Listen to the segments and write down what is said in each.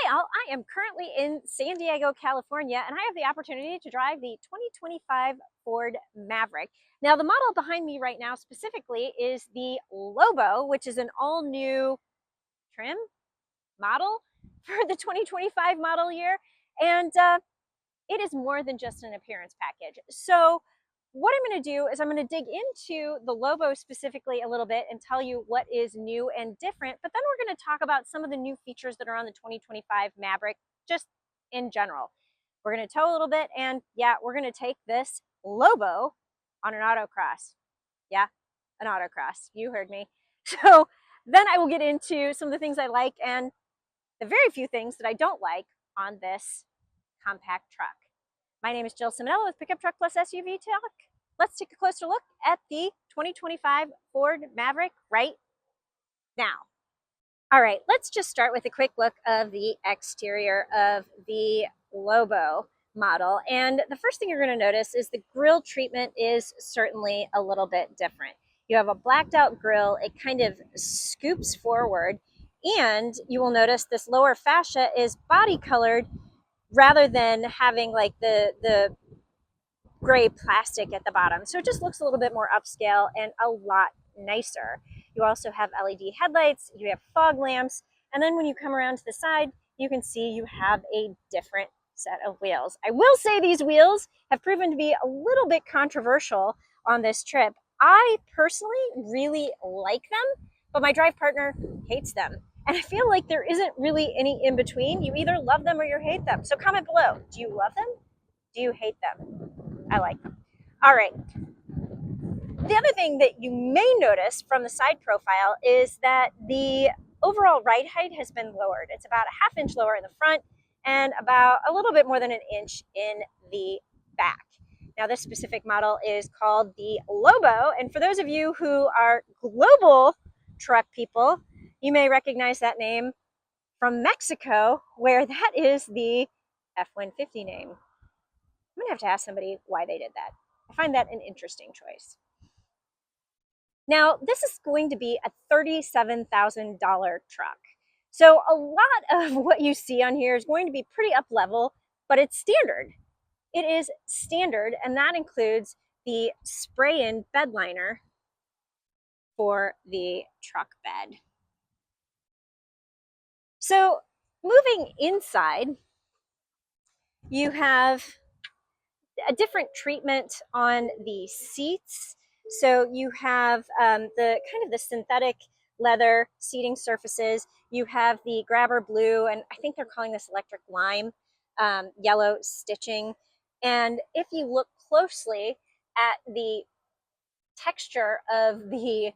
Hi all, I am currently in San Diego, California, and I have the opportunity to drive the 2025 Ford Maverick. Now the model behind me right now specifically is the Lobo, which is an all-new trim model for the 2025 model year. And it is more than just an appearance package. So what I'm going to do is I'm going to dig into the Lobo specifically a little bit and tell you what is new and different, but then we're going to talk about some of the new features that are on the 2025 Maverick just in general. We're going to tow a little bit, and yeah, we're going to take this Lobo on an autocross. Yeah, an autocross. You heard me. So then I will get into some of the things I like and the very few things that I don't like on this compact truck. My name is Jill Simonello with Pickup Truck Plus SUV Talk. Let's take a closer look at the 2025 Ford Maverick right now. All right, let's just start with a quick look of the exterior of the Lobo model. And the first thing you're going to notice is the grille treatment is certainly a little bit different. You have a blacked out grille. It kind of scoops forward, and you will notice this lower fascia is body colored rather than having like the gray plastic at the bottom. So it just looks a little bit more upscale and a lot nicer. You also have LED headlights, you have fog lamps, and then when you come around to the side, you can see you have a different set of wheels. I will say these wheels have proven to be a little bit controversial on this trip. I personally really like them, but my drive partner hates them. And I feel like there isn't really any in between. You either love them or you hate them. So comment below. Do you love them? Do you hate them? I like them. All right. The other thing that you may notice from the side profile is that the overall ride height has been lowered. It's about a half-inch lower in the front and about a little bit more than an inch in the back. Now, this specific model is called the Lobo, and for those of you who are global truck people, you may recognize that name from Mexico, where that is the F-150 name. I'm gonna have to ask somebody why they did that. I find that an interesting choice. Now, this is going to be a $37,000 truck. So a lot of what you see on here is going to be pretty up level, but it's standard. It is standard, and that includes the spray-in bed liner for the truck bed. So moving inside, you have a different treatment on the seats. So you have the kind of the synthetic leather seating surfaces. You have the grabber blue, and I think they're calling this electric lime, yellow stitching. And if you look closely at the texture of the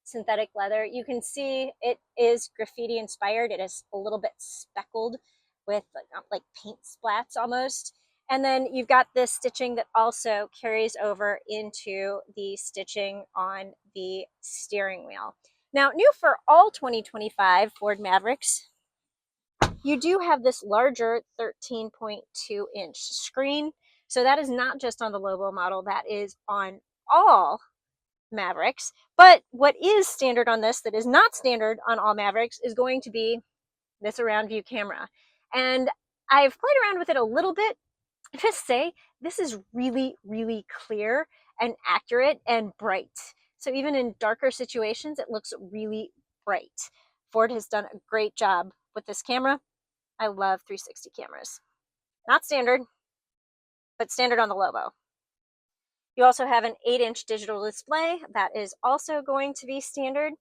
synthetic leather, you can see it is graffiti inspired. It is a little bit speckled with like paint splats almost. And then you've got this stitching that also carries over into the stitching on the steering wheel. Now, new for all 2025 Ford Mavericks, you do have this larger 13.2 inch screen. So that is not just on the Lobo model, that is on all Mavericks. But what is standard on this that is not standard on all Mavericks is going to be this around view camera. And I've played around with it a little bit. I just say this is really, really clear and accurate and bright. So even in darker situations, it looks really bright. Ford has done a great job with this camera. I love 360 cameras. Not standard, but standard on the Lobo. You also have an 8-inch digital display that is also going to be standard.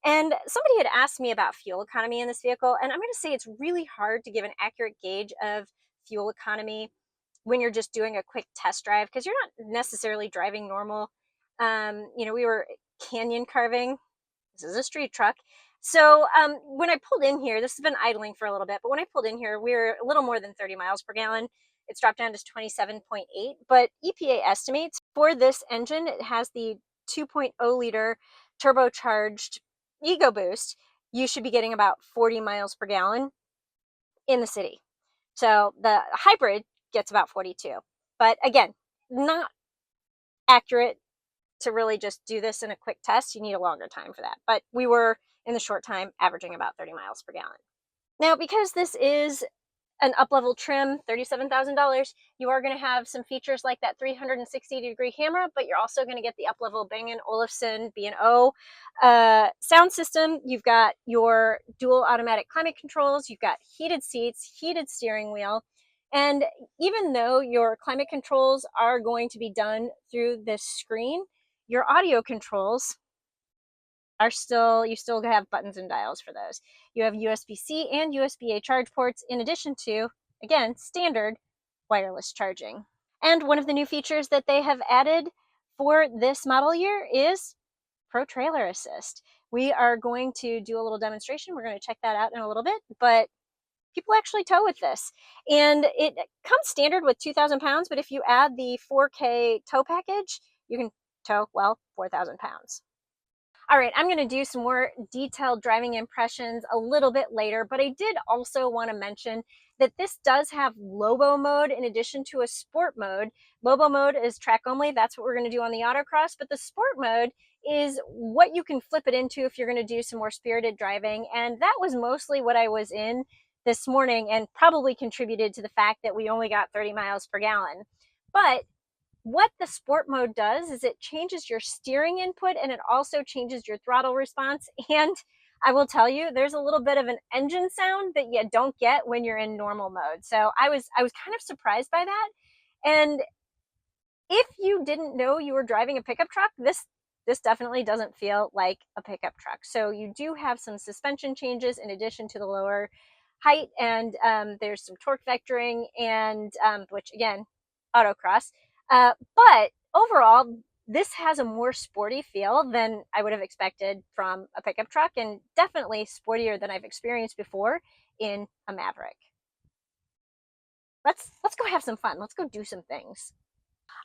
And somebody had asked me about fuel economy in this vehicle, and I'm going to say it's really hard to give an accurate gauge of fuel economy when you're just doing a quick test drive, because you're not necessarily driving normal. We were canyon carving. This is a street truck. So when I pulled in here, this has been idling for a little bit, but when I pulled in here, we were a little more than 30 miles per gallon. It's dropped down to 27.8, but EPA estimates for this engine, it has the 2.0 liter turbocharged EcoBoost. You should be getting about 40 miles per gallon in the city. So the hybrid gets about 42. But again, not accurate to really just do this in a quick test. You need a longer time for that. But we were, in the short time, averaging about 30 miles per gallon. Now, because this is an up-level trim, $37,000, you are going to have some features like that 360-degree camera, but you're also going to get the up-level Bang & Olufsen B&O sound system. You've got your dual automatic climate controls. You've got heated seats, heated steering wheel. And even though your climate controls are going to be done through this screen, your audio controls are still, you still have buttons and dials for those. You have USB-C and USB-A charge ports in addition to, again, standard wireless charging. And one of the new features that they have added for this model year is Pro Trailer Assist. We are going to do a little demonstration. We're going to check that out in a little bit, but people actually tow with this. And it comes standard with 2,000 pounds, but if you add the 4K tow package, you can tow, well, 4,000 pounds. All right, I'm going to do some more detailed driving impressions a little bit later, but I did also want to mention that this does have Lobo mode in addition to a sport mode. Lobo mode is track only. That's what we're going to do on the Autocross, but the sport mode is what you can flip it into if you're going to do some more spirited driving. And that was mostly what I was in this morning and probably contributed to the fact that we only got 30 miles per gallon. But what the sport mode does is it changes your steering input and it also changes your throttle response. And I will tell you, there's a little bit of an engine sound that you don't get when you're in normal mode. So I was kind of surprised by that. And if you didn't know you were driving a pickup truck, this definitely doesn't feel like a pickup truck. So you do have some suspension changes in addition to the lower height, and there's some torque vectoring, and which again, autocross. But overall, this has a more sporty feel than I would have expected from a pickup truck, and definitely sportier than I've experienced before in a Maverick. Let's go have some fun. Let's go do some things.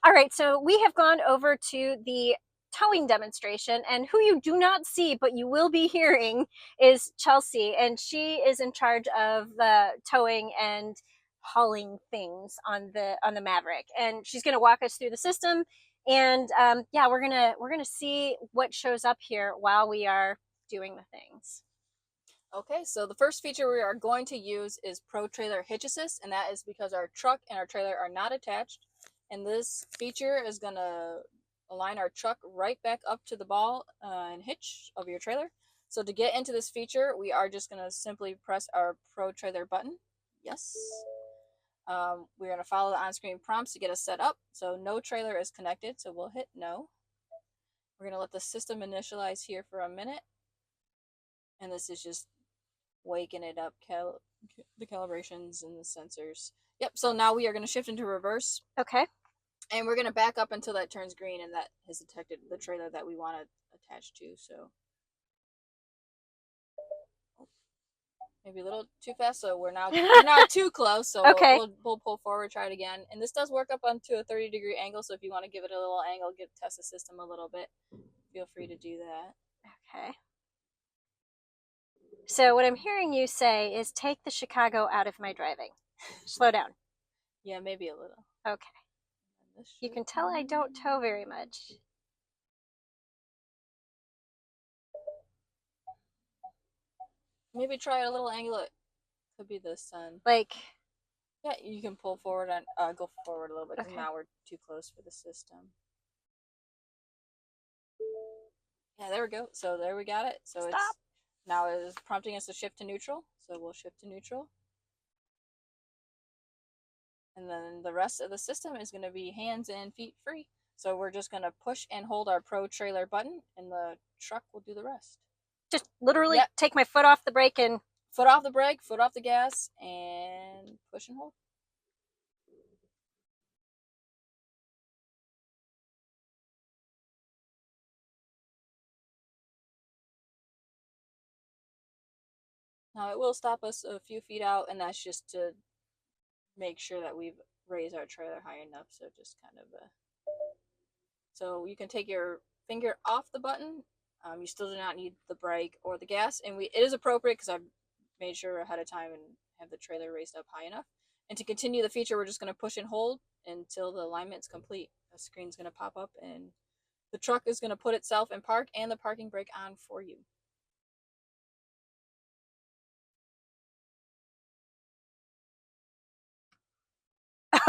All right, so we have gone over to the towing demonstration, and who you do not see but you will be hearing is Chelsea, and she is in charge of the towing and hauling things on the Maverick, and she's going to walk us through the system. And yeah, we're gonna see what shows up here while we are doing the things. Okay, so the first feature we are going to use is Pro Trailer Hitch Assist, and that is because our truck and our trailer are not attached. And this feature is going to align our truck right back up to the ball and hitch of your trailer. So to get into this feature, we are just going to simply press our Pro Trailer button. Yes. We're going to follow the on-screen prompts to get us set up. So no trailer is connected, so we'll hit no. We're going to let the system initialize here for a minute. And this is just waking it up, the calibrations and the sensors. Yep, so now we are going to shift into reverse. Okay. And we're going to back up until that turns green and that has detected the trailer that we want to attach to. So maybe a little too fast, so we're now too close. So Okay. we'll pull forward, try it again. And this does work up onto a 30-degree angle, so if you want to give it a little angle, test the system a little bit, feel free to do that. Okay. So what I'm hearing you say is take the Chicago out of my driving. Slow down. Yeah, maybe a little. Okay. You can tell I don't tow very much. Maybe try a little angle. It could be the sun. Like, yeah, you can pull forward and go forward a little bit because now we're too close for the system. Yeah, there we go. So there we got it. So stop. It's now it is prompting us to shift to neutral. So we'll shift to neutral. And then the rest of the system is going to be hands and feet free. So we're just going to push and hold our Pro Trailer button and the truck will do the rest. Just literally take my foot off the brake and... Foot off the brake, foot off the gas, and push and hold. Now it will stop us a few feet out, and that's just to make sure that we've raised our trailer high enough. So just kind of so you can take your finger off the button. You still do not need the brake or the gas, and it is appropriate because I've made sure ahead of time and have the trailer raised up high enough. And to continue the feature, we're just going to push and hold until the alignment's complete. A screen's going to pop up, and the truck is going to put itself in park and the parking brake on for you.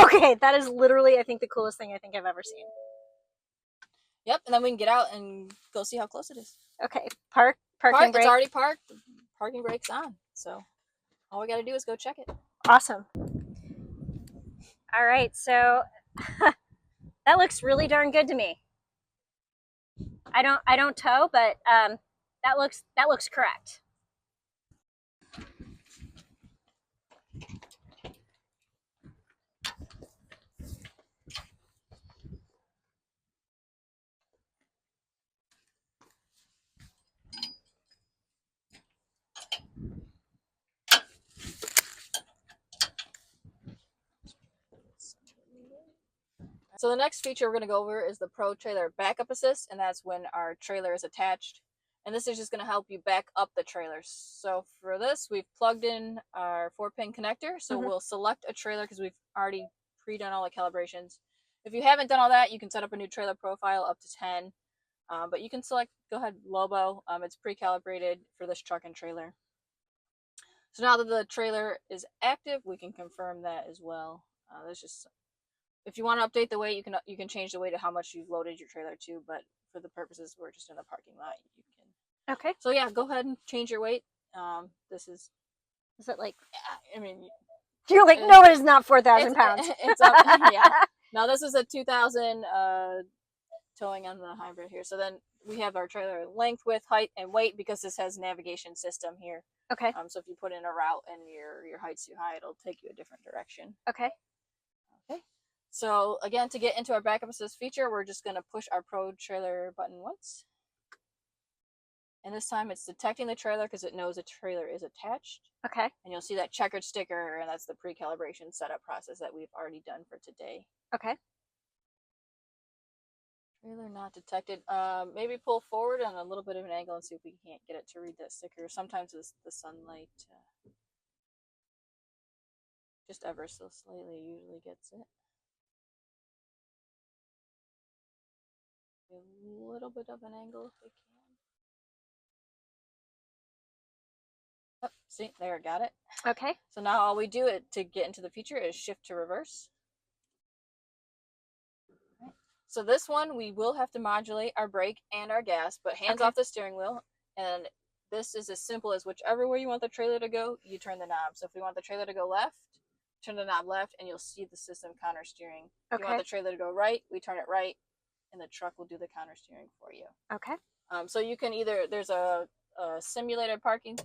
Okay, that is literally, I think, the coolest thing I think I've ever seen. Yep, and then we can get out and go see how close it is. Okay, parking brake. It's already parked. The parking brake's on. So all we got to do is go check it. Awesome. All right, so that looks really darn good to me. I don't tow, but that looks correct. So the next feature we're going to go over is the Pro Trailer Backup Assist, and that's when our trailer is attached. And this is just going to help you back up the trailer. So for this, we've plugged in our 4-pin connector. So we'll select a trailer because we've already pre-done all the calibrations. If you haven't done all that, you can set up a new trailer profile up to 10. But you can select, go ahead, Lobo. It's pre-calibrated for this truck and trailer. So now that the trailer is active, we can confirm that as well. There's just, if you want to update the weight, you can change the weight to how much you've loaded your trailer to. But for the purposes, we're just in the parking lot. You can. Okay. So yeah, go ahead and change your weight. This is. Is it like? I mean, you're like, no, it is not 4,000 pounds. It's up. Yeah. Now this is a 2,000 towing on the hybrid here. So then we have our trailer length, width, height, and weight because this has navigation system here. Okay. So if you put in a route and your height's too high, it'll take you a different direction. Okay. Okay. So again, to get into our backup assist feature, we're just going to push our Pro Trailer button once. And this time it's detecting the trailer because it knows the trailer is attached. Okay. And you'll see that checkered sticker, and that's the pre-calibration setup process that we've already done for today. Okay. Trailer not detected. Maybe pull forward on a little bit of an angle and see if we can't get it to read that sticker. Sometimes the sunlight just ever so slightly usually gets it. A little bit of an angle if we can. Oh, see, there, got it. Okay. So now all we do to get into the feature is shift to reverse. Right. So this one, we will have to modulate our brake and our gas, but hands off the steering wheel. And this is as simple as whichever way you want the trailer to go, you turn the knob. So if we want the trailer to go left, turn the knob left, and you'll see the system counter steering. If you want the trailer to go right, we turn it right, and the truck will do the counter steering for you. Okay. So you can either, there's a simulated parking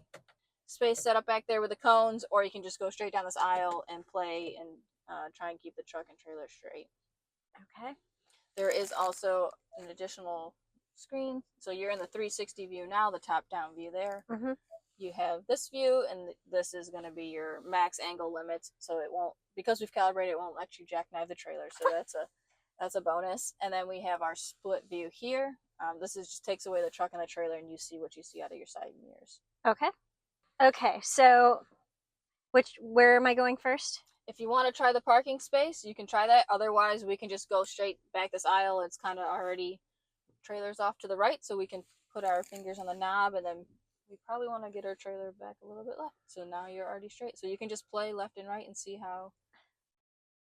space set up back there with the cones, or you can just go straight down this aisle and play and try and keep the truck and trailer straight. Okay. There is also an additional screen. So you're in the 360 view now, the top-down view there. You have this view, and this is going to be your max angle limits. So it won't, because we've calibrated, it won't let you jackknife the trailer. So that's a bonus. And then we have our split view here. This just takes away the truck and the trailer, and you see what you see out of your side mirrors. Okay. Okay, so where am I going first? If you want to try the parking space, you can try that. Otherwise, we can just go straight back this aisle. It's kind of already trailers off to the right, so we can put our fingers on the knob, and then we probably want to get our trailer back a little bit left. So now you're already straight. So you can just play left and right and see how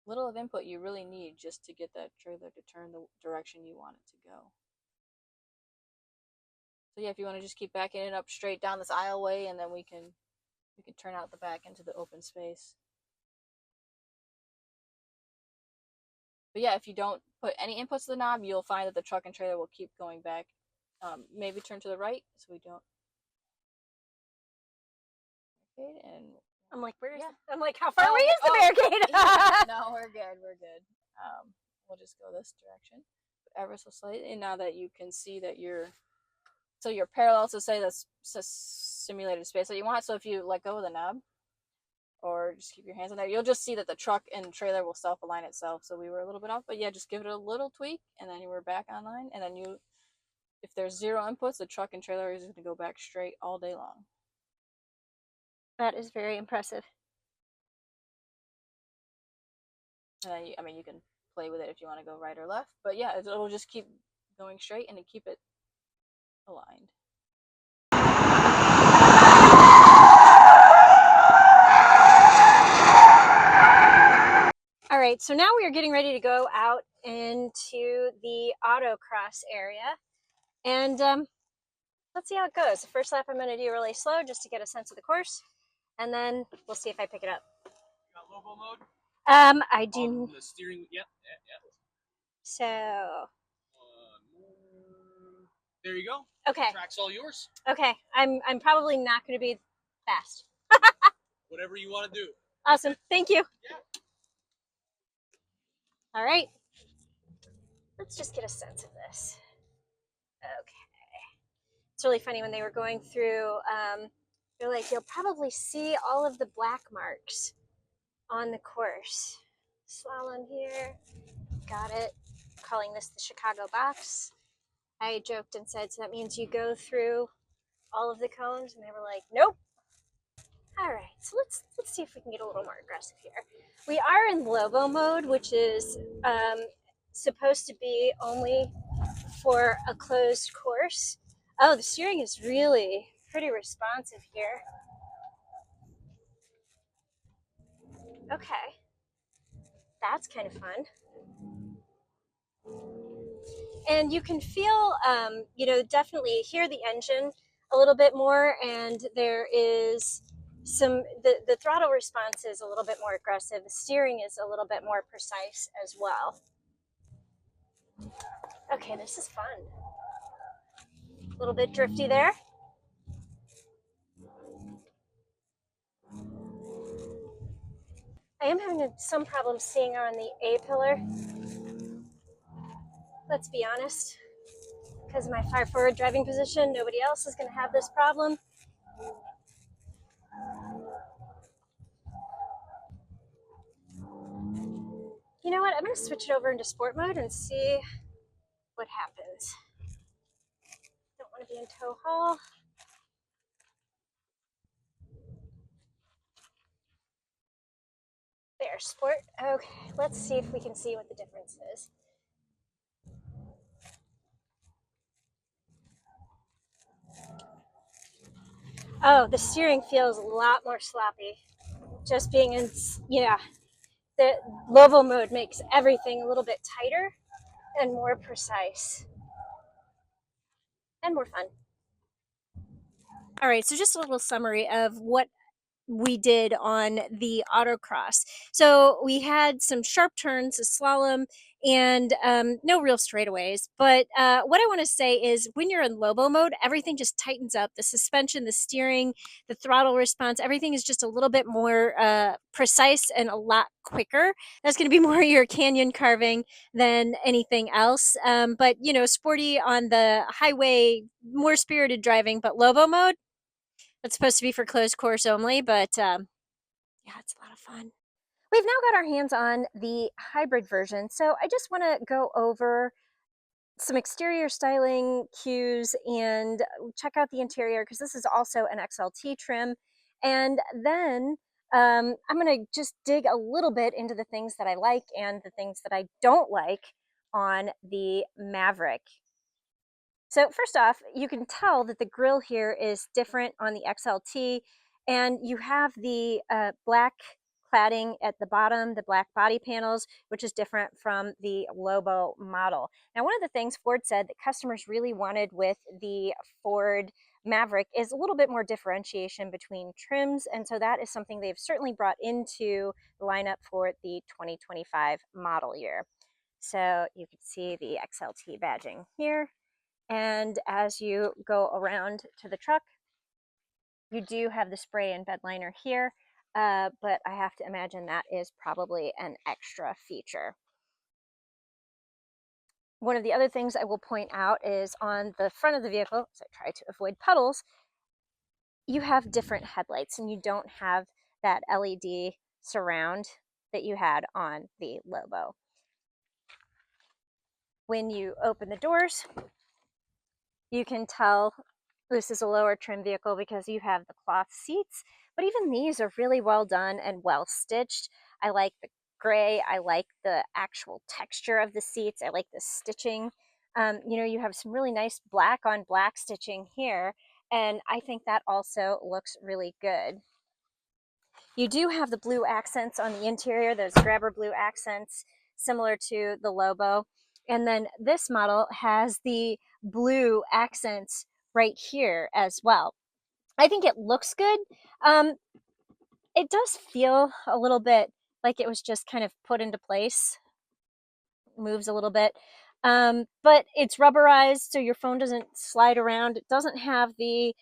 little of input you really need just to get that trailer to turn the direction you want it to go. So yeah, if you want to just keep backing it up straight down this aisleway, and then we can turn out the back into the open space. But yeah, if you don't put any inputs to the knob, you'll find that the truck and trailer will keep going back. Maybe turn to the right so we don't. Okay, and I'm like, where's? Yeah. I'm like, how far away is the barricade? No, we're good. We're good. We'll just go this direction, ever so slightly. And now that you can see that you're parallel to, say, the simulated space that you want. So if you let go of the knob, or just keep your hands in there, you'll just see that the truck and trailer will self-align itself. So we were a little bit off, but yeah, just give it a little tweak, and then you were back online. And then if there's 0 inputs, the truck and trailer is going to go back straight all day long. That is very impressive. And then you can play with it if you want to go right or left. But yeah, it'll just keep going straight and keep it aligned. All right, so now we are getting ready to go out into the autocross area, and let's see how it goes. The first lap I'm going to do really slow just to get a sense of the course, and then we'll see if I pick it up. You got Lobo mode? I do. On the steering, yep. So. There you go. Okay. The track's all yours. Okay, I'm probably not going to be fast. Whatever you want to do. Awesome, thank you. Yeah. All right, let's just get a sense of this. Okay. It's really funny when they were going through, they're like, you'll probably see all of the black marks on the course. Slalom here, got it. Calling this the Chicago box. I joked and said, so that means you go through all of the cones, and they were like, nope. All right, so let's see if we can get a little more aggressive here. We are in Lobo mode, which is supposed to be only for a closed course. Oh, the steering is really pretty responsive here. Okay, that's kind of fun. And you can feel, definitely hear the engine a little bit more, and there is the throttle response is a little bit more aggressive. The steering is a little bit more precise as well. Okay, this is fun. A little bit drifty there. I am having some problems seeing on the A pillar. Let's be honest. Because of my far forward driving position, nobody else is going to have this problem. You know what? I'm going to switch it over into sport mode and see what happens. Don't want to be in tow haul. There, sport. Okay, let's see if we can see what the difference is. Oh, the steering feels a lot more sloppy. Just being in, the Lobo mode makes everything a little bit tighter and more precise and more fun. All right, so just a little summary of what we did on the autocross. So we had some sharp turns, a slalom, and no real straightaways. But what I want to say is when you're in Lobo mode, everything just tightens up. The suspension, the steering, the throttle response, everything is just a little bit more precise and a lot quicker. That's going to be more your canyon carving than anything else. But, sporty on the highway, more spirited driving, but Lobo mode, that's supposed to be for closed course only, but yeah, it's a lot of fun. We've now got our hands on the hybrid version, so I just want to go over some exterior styling cues and check out the interior because this is also an XLT trim. And then I'm going to just dig a little bit into the things that I like and the things that I don't like on the Maverick. So first off, you can tell that the grille here is different on the XLT, and you have the black cladding at the bottom, the black body panels, which is different from the Lobo model. Now, one of the things Ford said that customers really wanted with the Ford Maverick is a little bit more differentiation between trims, and so that is something they've certainly brought into the lineup for the 2025 model year. So you can see the XLT badging here. And as you go around to the truck, you do have the spray and bed liner here, but I have to imagine that is probably an extra feature. One of the other things I will point out is on the front of the vehicle, as I try to avoid puddles, you have different headlights and you don't have that LED surround that you had on the Lobo. When you open the doors, you can tell this is a lower trim vehicle because you have the cloth seats, but even these are really well done and well stitched. I like the gray. I like the actual texture of the seats. I like the stitching. You have some really nice black on black stitching here, and I think that also looks really good. You do have the blue accents on the interior, those grabber blue accents, similar to the Lobo. And then this model has the blue accents right here as well. I think it looks good. It does feel a little bit like it was just kind of put into place, moves a little bit. But it's rubberized, so your phone doesn't slide around. It doesn't have the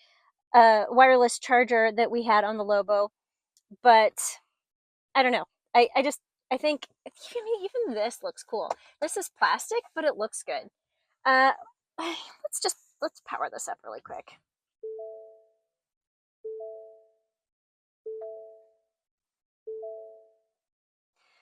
wireless charger that we had on the Lobo, but I don't know. I think even this looks cool. This is plastic, but it looks good. Uh, let's power this up really quick.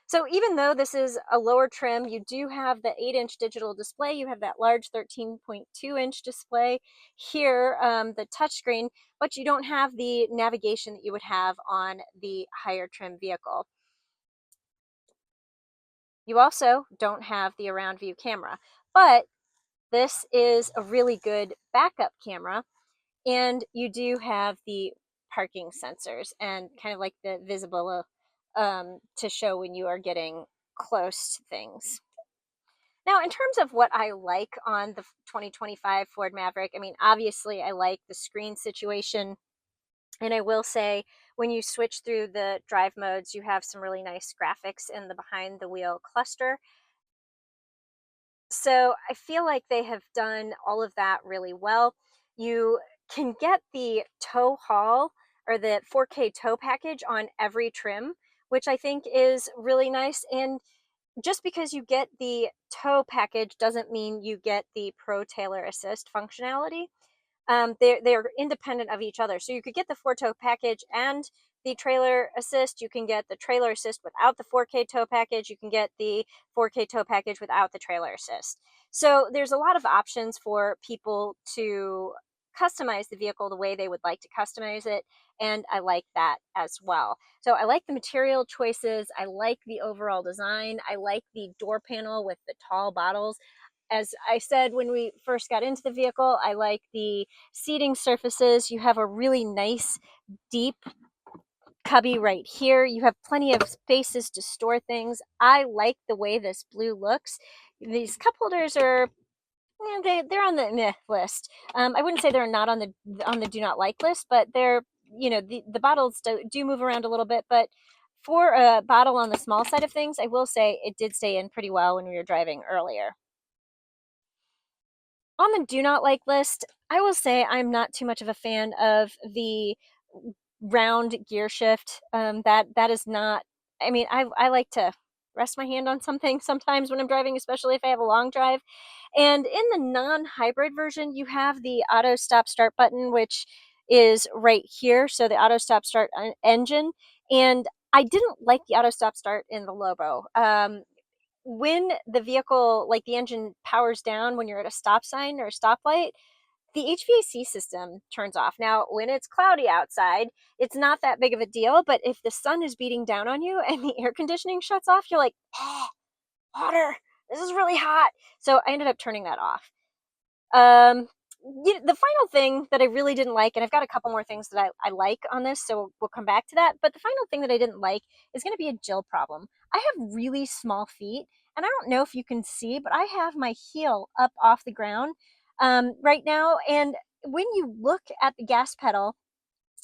So even though this is a lower trim, you do have the 8-inch digital display. You have that large 13.2-inch display here, the touchscreen, but you don't have the navigation that you would have on the higher trim vehicle. You also don't have the around view camera, but this is a really good backup camera, and you do have the parking sensors and kind of like the visible to show when you are getting close to things. Now, in terms of what I like on the 2025 Ford Maverick, I mean, obviously I like the screen situation. And I will say, when you switch through the drive modes, you have some really nice graphics in the behind the wheel cluster. So I feel like they have done all of that really well. You can get the tow haul or the 4K tow package on every trim, which I think is really nice. And just because you get the tow package doesn't mean you get the Pro Trailer Assist functionality. They're independent of each other. So you could get the 4 tow package and the trailer assist. You can get the trailer assist without the 4K tow package. You can get the 4K tow package without the trailer assist. So there's a lot of options for people to customize the vehicle the way they would like to customize it, and I like that as well. So I like the material choices, I like the overall design, I like the door panel with the tall bottles. As I said when we first got into the vehicle, I like the seating surfaces. You have a really nice deep cubby right here. You have plenty of spaces to store things. I like the way this blue looks. These cup holders are they're on the meh list. I wouldn't say they're not on the do not like list, but they're, the bottles do move around a little bit. But for a bottle on the small side of things, I will say it did stay in pretty well when we were driving earlier. On the do not like list, I will say I'm not too much of a fan of the round gear shift. That is not. I mean, I like to rest my hand on something sometimes when I'm driving, especially if I have a long drive. And in the non-hybrid version, you have the auto stop start button, which is right here. So the auto stop start engine. And I didn't like the auto stop start in the Lobo. When the vehicle, like the engine powers down when you're at a stop sign or a stoplight, the HVAC system turns off. Now, when it's cloudy outside, it's not that big of a deal, but if the sun is beating down on you and the air conditioning shuts off, you're like, oh, water, this is really hot. So I ended up turning that off. The final thing that I really didn't like, and I've got a couple more things that I like on this, so we'll come back to that, but the final thing that I didn't like is going to be a Jill problem. I have really small feet, and I don't know if you can see, but I have my heel up off the ground right now, and when you look at the gas pedal,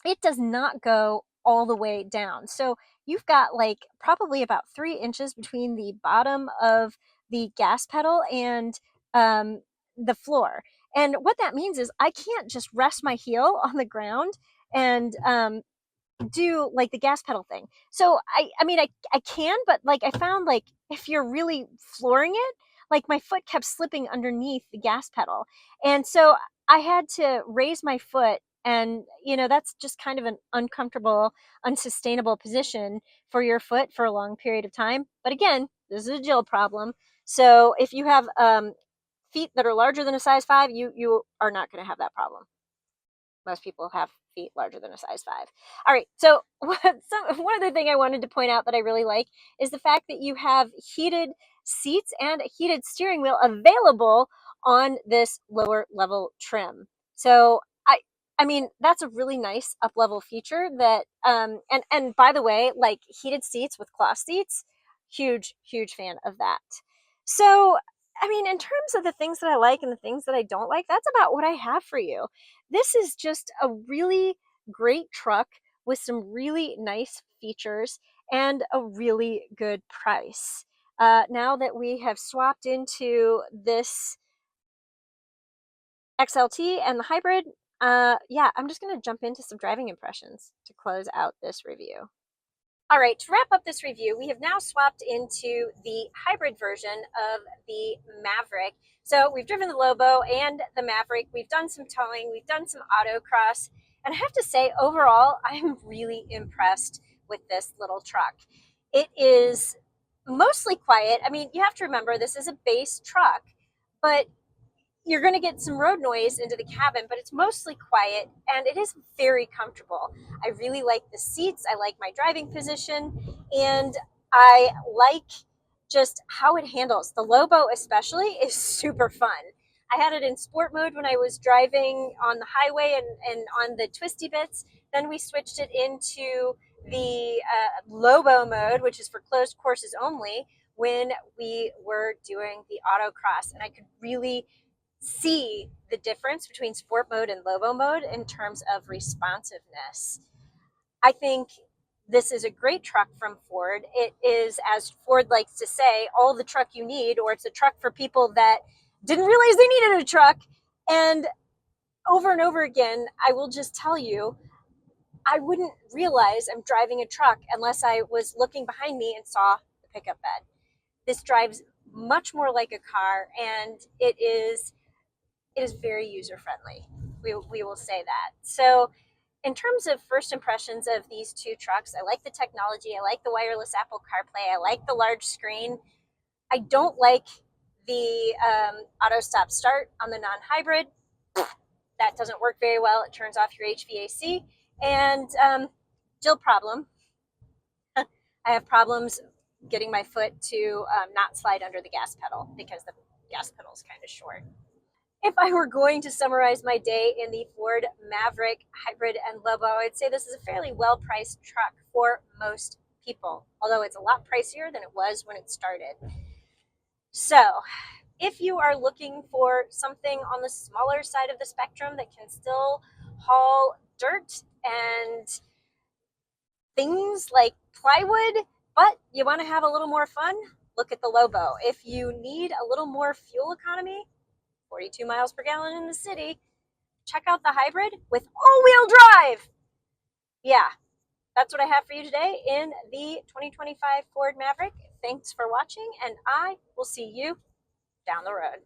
it does not go all the way down. So you've got like probably about 3 inches between the bottom of the gas pedal and the floor. And what that means is I can't just rest my heel on the ground and do like the gas pedal thing. So I mean I can, but like I found like if you're really flooring it, like my foot kept slipping underneath the gas pedal. And so I had to raise my foot, and that's just kind of an uncomfortable, unsustainable position for your foot for a long period of time. But again, this is a Jill problem. So if you have feet that are larger than a size 5, you are not going to have that problem. Most people have feet larger than a size 5. All right, so one other thing I wanted to point out that I really like is the fact that you have heated seats and a heated steering wheel available on this lower level trim. So I mean, that's a really nice up level feature that, and by the way, like heated seats with cloth seats, huge fan of that. So, I mean, in terms of the things that I like and the things that I don't like, that's about what I have for you. This is just a really great truck with some really nice features and a really good price. Now that we have swapped into this XLT and the hybrid, yeah, I'm just going to jump into some driving impressions to close out this review. All right, to wrap up this review, we have now swapped into the hybrid version of the Maverick. So we've driven the Lobo and the Maverick. We've done some towing, we've done some autocross, and I have to say, overall, I'm really impressed with this little truck. It is mostly quiet. I mean, you have to remember this is a base truck, but you're going to get some road noise into the cabin, but it's mostly quiet and it is very comfortable. I really like the seats. I like my driving position, and I like just how it handles. The Lobo especially is super fun. I had it in sport mode when I was driving on the highway and on the twisty bits. Then we switched it into the Lobo mode, which is for closed courses only, when we were doing the autocross. And I could really see the difference between sport mode and Lobo mode in terms of responsiveness. I think this is a great truck from Ford. It is, as Ford likes to say, all the truck you need, or it's a truck for people that didn't realize they needed a truck. And over again, I will just tell you, I wouldn't realize I'm driving a truck unless I was looking behind me and saw the pickup bed. This drives much more like a car, and it is very user friendly. We will say that. So, in terms of first impressions of these two trucks, I like the technology. I like the wireless Apple CarPlay. I like the large screen. I don't like the auto stop start on the non-hybrid. That doesn't work very well. It turns off your HVAC. And Jill problem. I have problems getting my foot to not slide under the gas pedal because the gas pedal is kind of short. If I were going to summarize my day in the Ford Maverick Hybrid and Lobo, I'd say this is a fairly well-priced truck for most people, although it's a lot pricier than it was when it started. So, if you are looking for something on the smaller side of the spectrum that can still haul dirt and things like plywood, but you want to have a little more fun, look at the Lobo. If you need a little more fuel economy, 42 miles per gallon in the city, check out the hybrid with all-wheel drive. Yeah, that's what I have for you today in the 2025 Ford Maverick. Thanks for watching, and I will see you down the road.